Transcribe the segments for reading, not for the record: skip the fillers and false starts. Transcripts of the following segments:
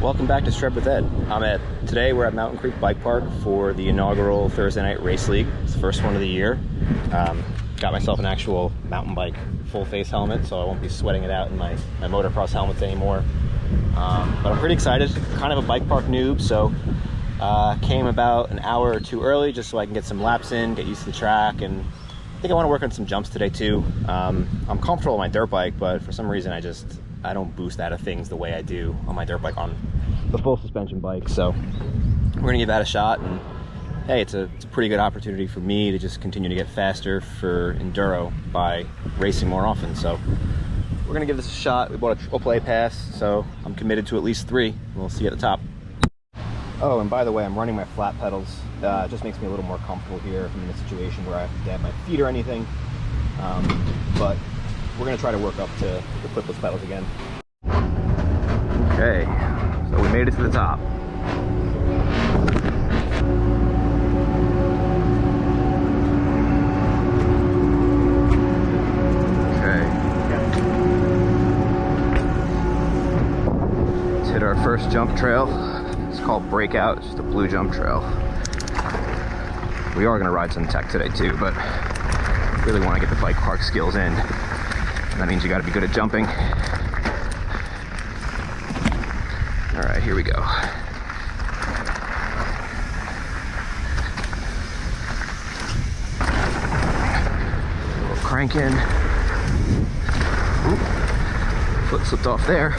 Welcome back to Shred with Ed. Today we're at Mountain Creek Bike Park for the inaugural Thursday Night Race League. It's the first one of the year. Got myself an actual mountain bike full face helmet, so I won't be sweating it out in my motocross helmets anymore. But I'm pretty excited. Kind of a bike park noob, so came about an hour or two early just so I can get some laps in, get used to the track, and I think I want to work on some jumps today too. I'm comfortable on my dirt bike, but for some reason I don't boost out of things the way I do on my dirt bike on the full suspension bike. So we're gonna give that a shot, and hey, it's a pretty good opportunity for me to just continue to get faster for Enduro by racing more often. So we're gonna give this a shot. We bought a triple play pass, so I'm committed to at least 3, and we'll see you at the top. Oh, and by the way, I'm running my flat pedals. It just makes me a little more comfortable here if I'm in a situation where I have to dab my feet or anything. But we're gonna try to work up to the clipless pedals again. Okay, so we made it to the top. Okay. Let's hit our first jump trail. It's called Breakout. It's just a blue jump trail. We are gonna ride some tech today too, but really want to get the bike park skills in. That means you got to be good at jumping. All right, here we go. A little crank in. Oop. Foot slipped off there.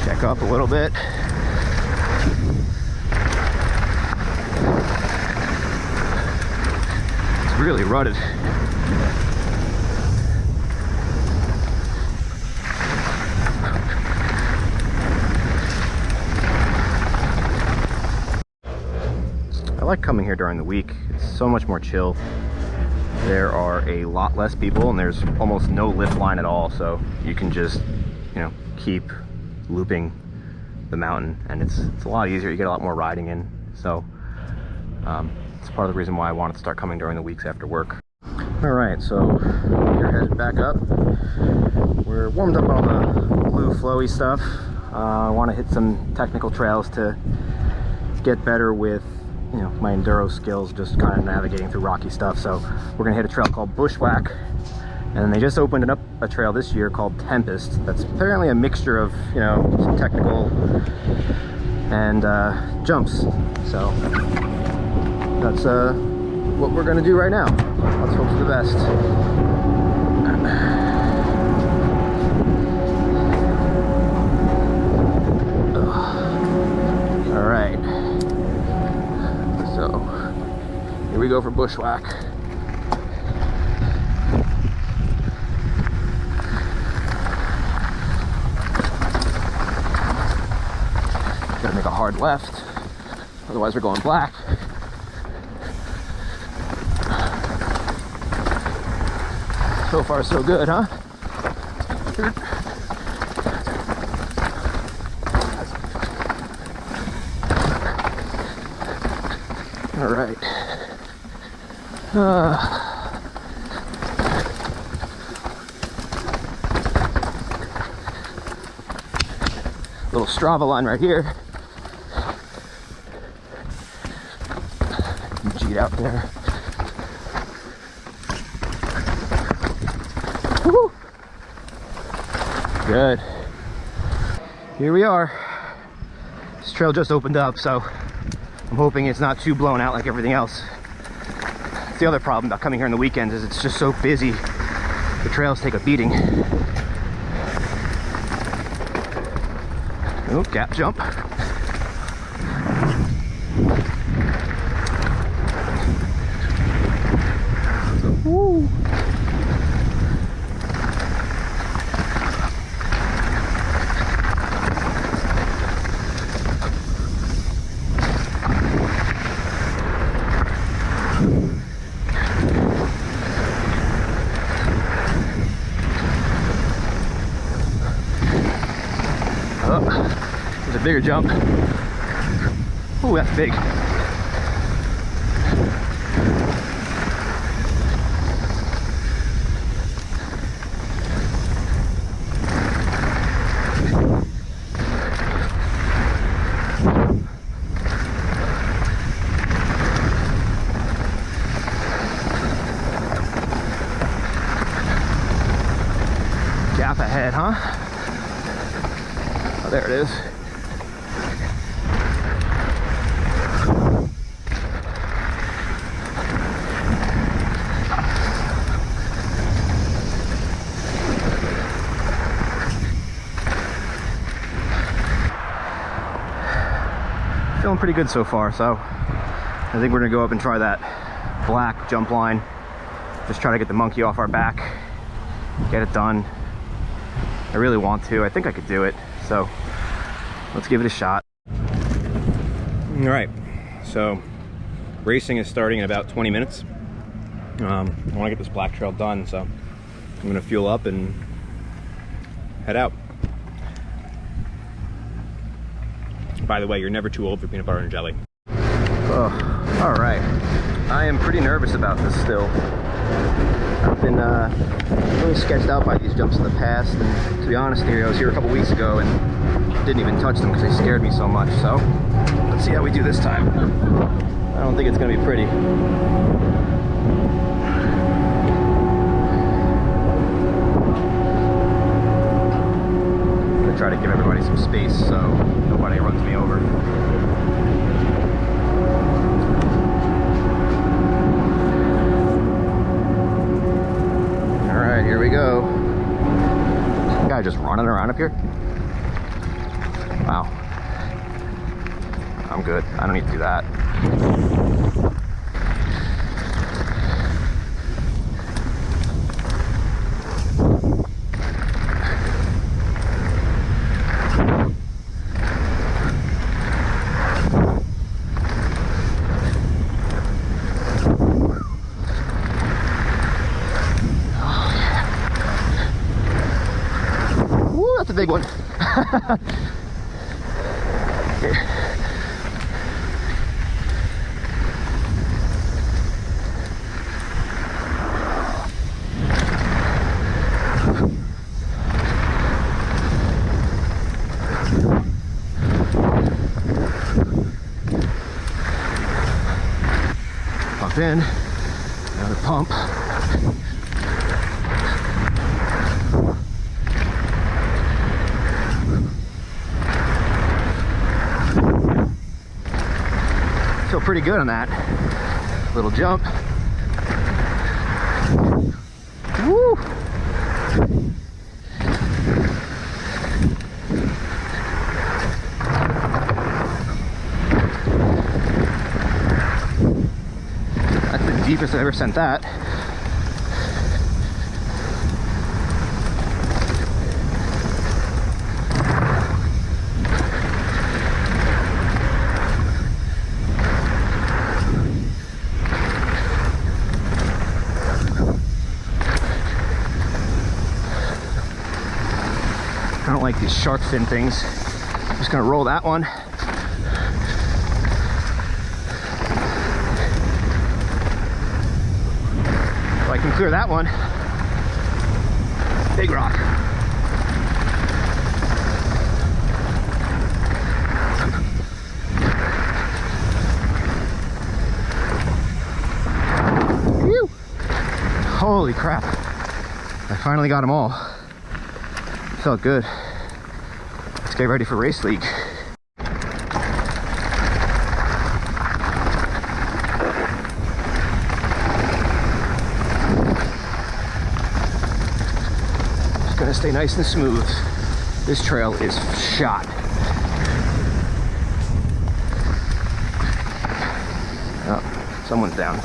Check up a little bit. It's really rutted. I like coming here during the week. It's so much more chill. There are a lot less people and there's almost no lift line at all, so you can just, keep looping the mountain, and it's a lot easier. You get a lot more riding in, so it's part of the reason why I wanted to start coming during the weeks after work. All right, so we're headed back up. We're warmed up on all the blue flowy stuff. I want to hit some technical trails to get better with my enduro skills, just kind of navigating through rocky stuff. So we're gonna hit a trail called Bushwhack, and they just opened up a trail this year called Tempest. That's apparently a mixture of some technical and jumps. So that's what we're gonna do right now. Let's hope for the best. All right, so here we go for Bushwhack. Gotta make a hard left, otherwise we're going black. So far so good, huh? All right. Little Strava line right here. Cheat out there. Woo! Good. Here we are. This trail just opened up, so I'm hoping it's not too blown out like everything else. That's the other problem about coming here on the weekends, is it's just so busy. The trails take a beating. Oh, gap jump. Woo. Oh, there's a bigger jump. Oh, that's big. gap ahead, huh? Oh, there it is. Feeling pretty good so far, so I think we're gonna go up and try that black jump line. Just try to get the monkey off our back, get it done. I really want to. I think I could do it, so let's give it a shot. All right, so racing is starting in about 20 minutes. I want to get this black trail done, so I'm gonna fuel up and head out. By the way, you're never too old for peanut butter and jelly. Oh, all right. I am pretty nervous about this still. I've been really sketched out by these jumps in the past, and to be honest here, I was here a couple weeks ago and didn't even touch them because they scared me so much. So let's see how we do this time. I don't think it's gonna be pretty. I'm gonna try to give everybody some space so nobody runs me over. Here we go. Some guy just running around up here. Wow. I'm good. I don't need to do that. That's a big one. Pump in, another pump. Feel pretty good on that little jump. Woo! That's the deepest I've ever sent that. I don't like these shark fin things. I'm just gonna roll that one. If I can clear that one, big rock. Whew. Holy crap. I finally got them all. Felt good. Let's get ready for race league. Just gonna stay nice and smooth. This trail is shot. Oh, someone's down.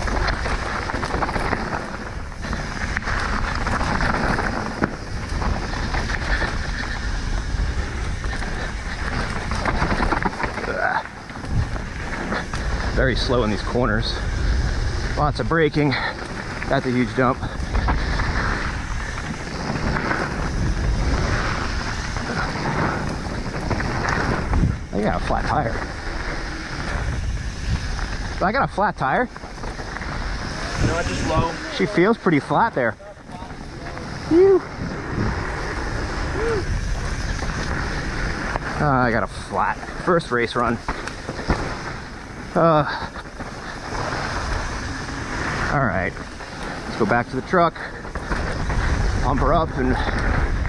Very slow in these corners. Lots of braking. That's a huge jump. I got a flat tire. I got a flat tire? No, it's just low. She feels pretty flat there. Whew. I got a flat. First race run. All right, let's go back to the truck, pump her up, and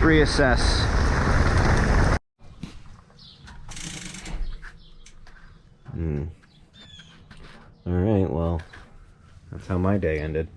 reassess. All right, well, that's how my day ended.